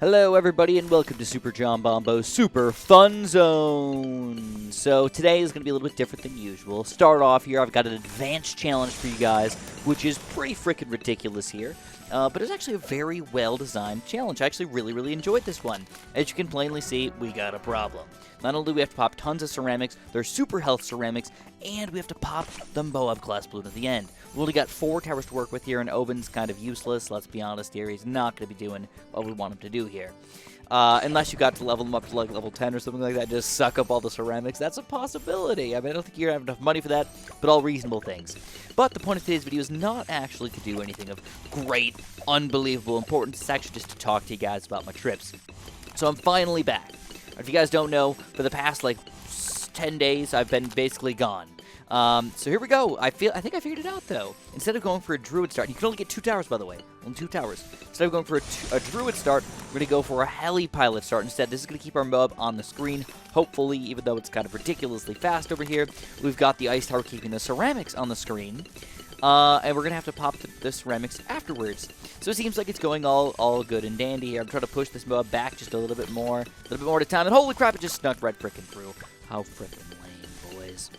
Hello everybody and welcome to Super John Bombo's Super Fun Zone. So today is going to be a little bit different than usual. Start off here, I've got an advanced challenge for you guys, which is pretty freaking ridiculous here. But it's actually a very well-designed challenge. I actually really enjoyed this one. As you can plainly see, we got a problem. Not only do we have to pop tons of ceramics, they're super health ceramics, and we have to pop the Moab class balloon at the end. We've only got 4 towers to work with here, and Oben's kind of useless. Let's be honest here, he's not going to be doing what we want him to do here. Unless you got to level them up to like level 10 or something like that, just suck up all the ceramics. That's a possibility. I mean, I don't think you're going to have enough money for that, but all reasonable things. But the point of today's video is not actually to do anything of great, unbelievable importance. It's actually just to talk to you guys about my trips. So I'm finally back. If you guys don't know, for the past like 10 days, I've been basically gone. So here we go. I think I figured it out, though. Instead of going for a druid start, you can only get 2 towers, by the way. Only 2 towers. Instead of going for a druid start, we're going to go for a heli pilot start instead. This is going to keep our Moab on the screen, hopefully, even though it's kind of ridiculously fast over here. We've got the ice tower keeping the ceramics on the screen. And we're going to have to pop the ceramics afterwards. So it seems like it's going all good and dandy here. I'm trying to push this Moab back just a little bit more at a time. And holy crap, it just snuck right frickin' through. How frickin' lame, boys.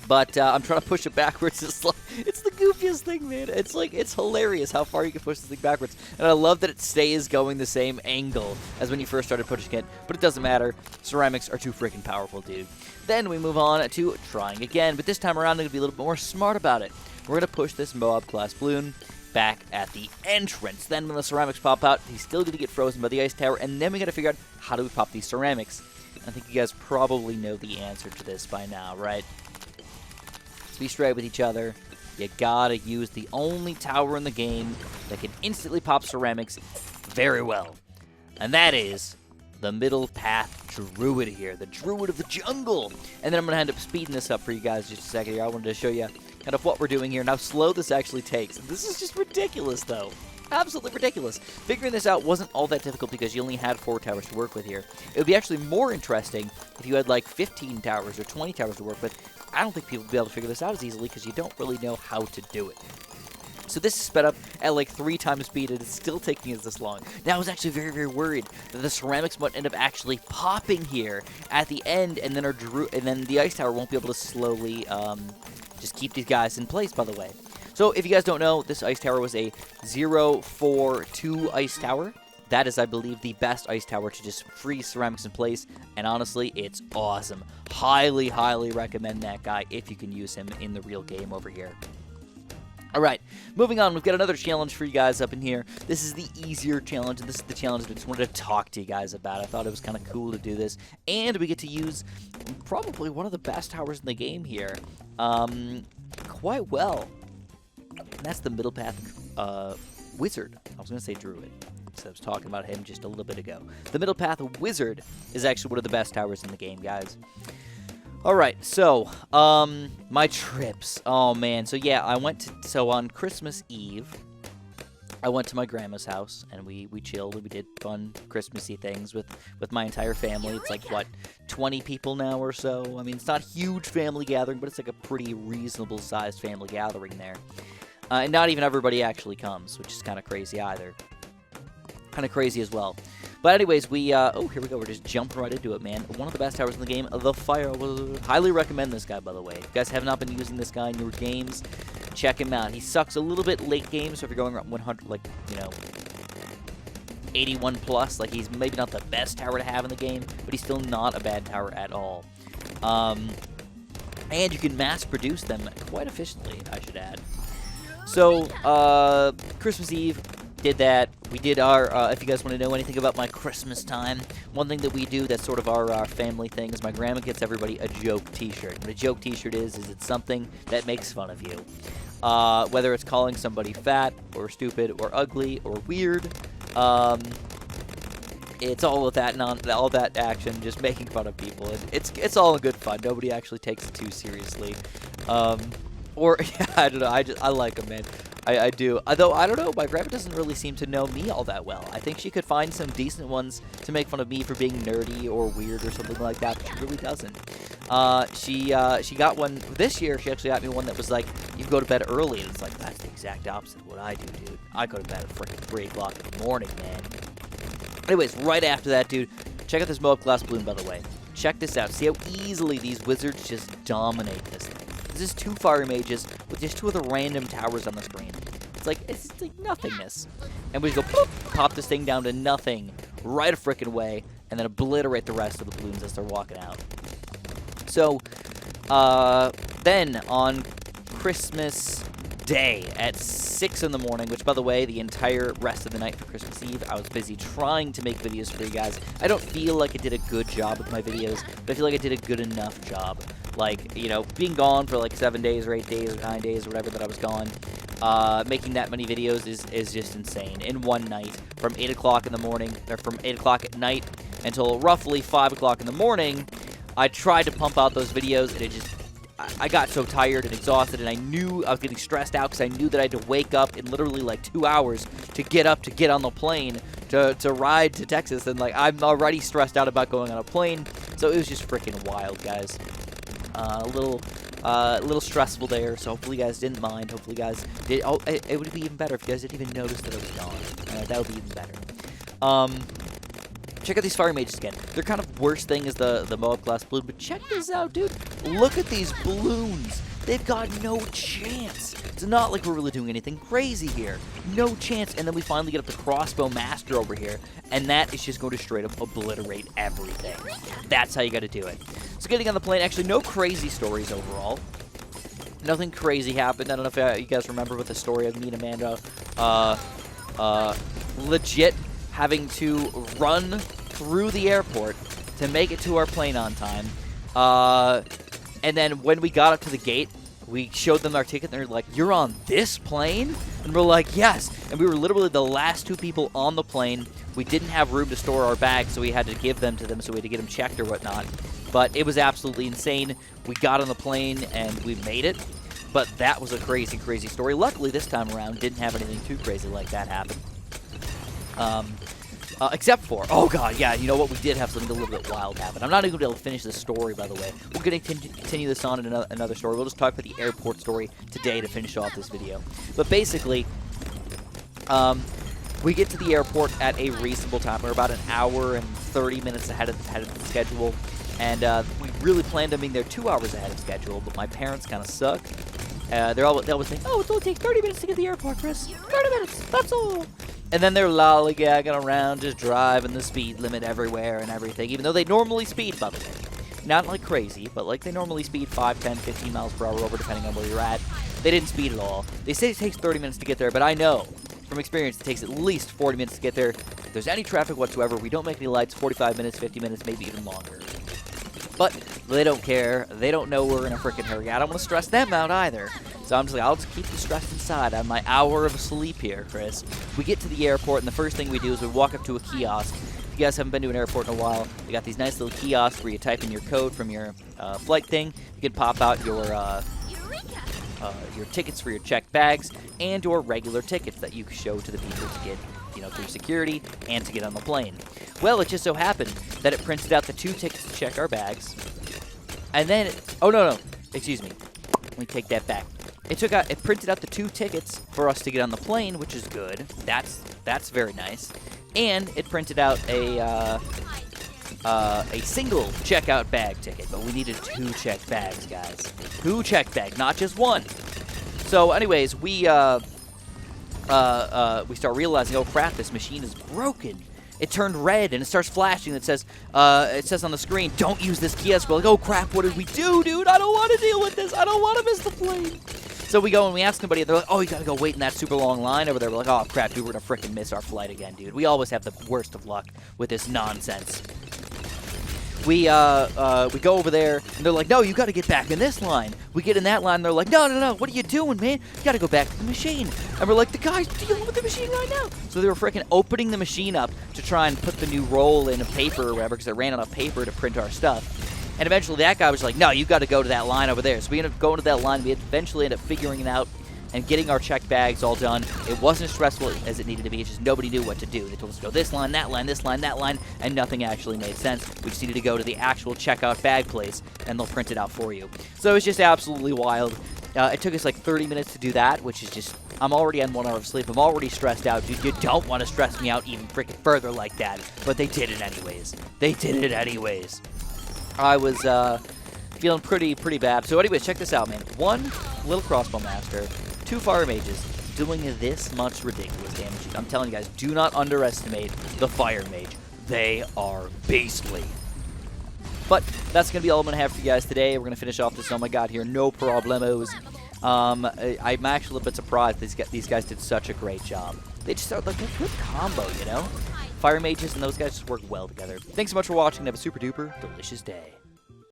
But I'm trying to push it backwards. It's the goofiest thing, man. It's hilarious how far you can push this thing backwards. And I love that it stays going the same angle as when you first started pushing it. But it doesn't matter. Ceramics are too freaking powerful, dude. Then we move on to trying again. But this time around, I'm going to be a little bit more smart about it. We're going to push this Moab class balloon back at the entrance. Then when the ceramics pop out, he's still going to get frozen by the ice tower. And then we got to figure out how do we pop these ceramics. I think you guys probably know the answer to this by now, right? Let's be straight with each other. You gotta use the only tower in the game that can instantly pop ceramics very well. And that is the middle path druid here, the druid of the jungle. And then I'm gonna end up speeding this up for you guys just a second here. I wanted to show you kind of what we're doing here and how slow this actually takes. This is just ridiculous, though. Absolutely ridiculous. Figuring this out wasn't all that difficult because you only had 4 towers to work with here. It would be actually more interesting if you had like 15 towers or 20 towers to work with. I don't think people would be able to figure this out as easily because you don't really know how to do it. So this is sped up at like 3 times speed, and it's still taking us this long. Now, I was actually very worried that the ceramics might end up actually popping here at the end, and then the ice tower won't be able to slowly just keep these guys in place, by the way. So if you guys don't know, this ice tower was a 0-4-2 ice tower. That is, I believe, the best ice tower to just freeze ceramics in place, and honestly, it's awesome. Highly recommend that guy if you can use him in the real game over here. Alright, moving on, we've got another challenge for you guys up in here. This is the easier challenge, and this is the challenge I just wanted to talk to you guys about. I thought it was kind of cool to do this, and we get to use probably one of the best towers in the game here quite well. And that's the middle path wizard. I was going to say druid. So I was talking about him just a little bit ago. The middle path wizard is actually one of the best towers in the game, guys. Alright, so, my trips. Oh, man. So, yeah, so on Christmas Eve, I went to my grandma's house, and we chilled, and we did fun Christmassy things with my entire family. It's like, what, 20 people now or so? I mean, it's not a huge family gathering, but it's like a pretty reasonable-sized family gathering there. And not even everybody actually comes, which is kind of crazy either. Kind of crazy as well. But anyways, oh, here we go. We're just jumping right into it, man. One of the best towers in the game, the Fire Wizard. Highly recommend this guy, by the way. If you guys have not been using this guy in your games, check him out. He sucks a little bit late game, so if you're going around 100, like, 81 plus, like, he's maybe not the best tower to have in the game, but he's still not a bad tower at all. And you can mass produce them quite efficiently, I should add. So, Christmas Eve, did that. We did our, if you guys want to know anything about my Christmas time, one thing that we do that's sort of our family thing is my grandma gets everybody a joke t-shirt. What a joke t-shirt is it's something that makes fun of you. Whether it's calling somebody fat, or stupid, or ugly, or weird, it's all of that all that action, just making fun of people. And it's all in good fun. Nobody actually takes it too seriously. Or, yeah, I don't know, I like them, man. I do. Although, I don't know, my grandma doesn't really seem to know me all that well. I think she could find some decent ones to make fun of me for being nerdy or weird or something like that, but she really doesn't. She got one this year. She actually got me one that was like, you can go to bed early, and it's like, that's the exact opposite of what I do, dude. I go to bed at freaking 3 o'clock in the morning, man. Anyways, right after that, dude, check out this Moab Glass Bloon, by the way. Check this out. See how easily these wizards just dominate this thing. This is 2 fire mages with just 2 of the random towers on the screen. It's like nothingness. And we just go, boop, pop this thing down to nothing right a frickin' way, and then obliterate the rest of the balloons as they're walking out. So, then on Christmas Day at 6 in the morning, which, by the way, the entire rest of the night for Christmas Eve, I was busy trying to make videos for you guys. I don't feel like I did a good job with my videos, but I feel like I did a good enough job. Like, you know, being gone for like 7 days or 8 days or 9 days or whatever that I was gone, making that many videos is just insane. In one night, from 8 o'clock in the morning, or from 8 o'clock at night until roughly 5 o'clock in the morning, I tried to pump out those videos, and it just, I got so tired and exhausted, and I knew I was getting stressed out because I knew that I had to wake up in literally like 2 hours to get on the plane to ride to Texas, and like I'm already stressed out about going on a plane, so it was just freaking wild, guys. A little stressful there, so hopefully you guys didn't mind. Hopefully you guys did. Oh, it would be even better if you guys didn't even notice that I was gone. That would be even better. Check out these fire mages again. Their kind of worst thing is the Moab Glass Bloon, but check this out, dude. Look at these balloons. They've got no chance. It's not like we're really doing anything crazy here. No chance. And then we finally get up the Crossbow Master over here, and that is just going to straight up obliterate everything. That's how you got to do it. So getting on the plane, actually no crazy stories overall. Nothing crazy happened. I don't know if you guys remember with the story of me and Amanda legit having to run through the airport to make it to our plane on time. And then when we got up to the gate, we showed them our ticket, and they're like, "You're on this plane?" And we're like, "Yes." And we were literally the last 2 people on the plane. We didn't have room to store our bags, so we had to give them to them, so we had to get them checked or whatnot. But it was absolutely insane. We got on the plane, and we made it. But that was a crazy, crazy story. Luckily, this time around, didn't have anything too crazy like that happen. Except for, oh god, yeah, you know what, we did have something a little bit wild happen. I'm not even going to be able to finish this story, by the way. We're going to continue this on in another story. We'll just talk about the airport story today to finish off this video. But basically, we get to the airport at a reasonable time. We're about an hour and 30 minutes ahead of the schedule. And we really planned on being there 2 hours ahead of schedule, but my parents kind of suck. They always think, "Oh, it's only take 30 minutes to get to the airport, Chris. 30 minutes, that's all." And then they're lollygagging around, just driving the speed limit everywhere and everything, even though they normally speed, by the way. Not like crazy, but like they normally speed 5, 10, 15 miles per hour over, depending on where you're at. They didn't speed at all. They say it takes 30 minutes to get there, but I know from experience it takes at least 40 minutes to get there. If there's any traffic whatsoever, we don't make any lights, 45 minutes, 50 minutes, maybe even longer. But they don't care. They don't know we're in a freaking hurry. I don't want to stress them out either. So I'm just like, I'll just keep the stress inside on my hour of sleep here, Chris. We get to the airport, and the first thing we do is we walk up to a kiosk. If you guys haven't been to an airport in a while, they got these nice little kiosks where you type in your code from your flight thing. You can pop out your tickets for your checked bags and your regular tickets that you can show to the people to get, you know, through security and to get on the plane. Well, it just so happened that it printed out the 2 tickets to check our bags, and then oh no, excuse me, let me take that back. It printed out the 2 tickets for us to get on the plane, which is good. That's very nice, and it printed out a single checkout bag ticket, but we needed 2 checked bags, guys. 2 checked bags, not just 1. So, anyways, we start realizing, oh crap, this machine is broken. It turned red, and it starts flashing. It says on the screen, "Don't use this kiosk." We're like, oh crap, what did we do, dude? I don't want to deal with this. I don't want to miss the plane. So we go and we ask somebody, and they're like, "Oh, you gotta go wait in that super long line over there." We're like, oh crap, dude, we're gonna freaking miss our flight again, dude. We always have the worst of luck with this nonsense. We go over there, and they're like, "No, you got to get back in this line." We get in that line, and they're like, No, what are you doing, man? You got to go back to the machine." And we're like, "The guy's dealing with the machine right now." So they were freaking opening the machine up to try and put the new roll in of paper or whatever, because they ran out of paper to print our stuff. And eventually that guy was like, "No, you got to go to that line over there." So we ended up going to that line. We eventually ended up figuring it out and getting our checked bags all done. It wasn't as stressful as it needed to be. It's just nobody knew what to do. They told us to go this line, that line, this line, that line, and nothing actually made sense. We just needed to go to the actual checkout bag place, and they'll print it out for you. So it was just absolutely wild. It took us like 30 minutes to do that, which is just I'm already on 1 hour of sleep. I'm already stressed out. Dude, you don't want to stress me out even freaking further like that. But they did it anyways. They did it anyways. I was feeling pretty bad. So anyways, check this out, man. 1 little crossbow master, 2 fire mages doing this much ridiculous damage. I'm telling you guys, do not underestimate the fire mage. They are beastly. But that's going to be all I'm going to have for you guys today. We're going to finish off this Oh My God here. No problemos. I'm actually a little bit surprised these guys did such a great job. They just are like a good combo, you know? Fire mages and those guys just work well together. Thanks so much for watching and have a super duper delicious day.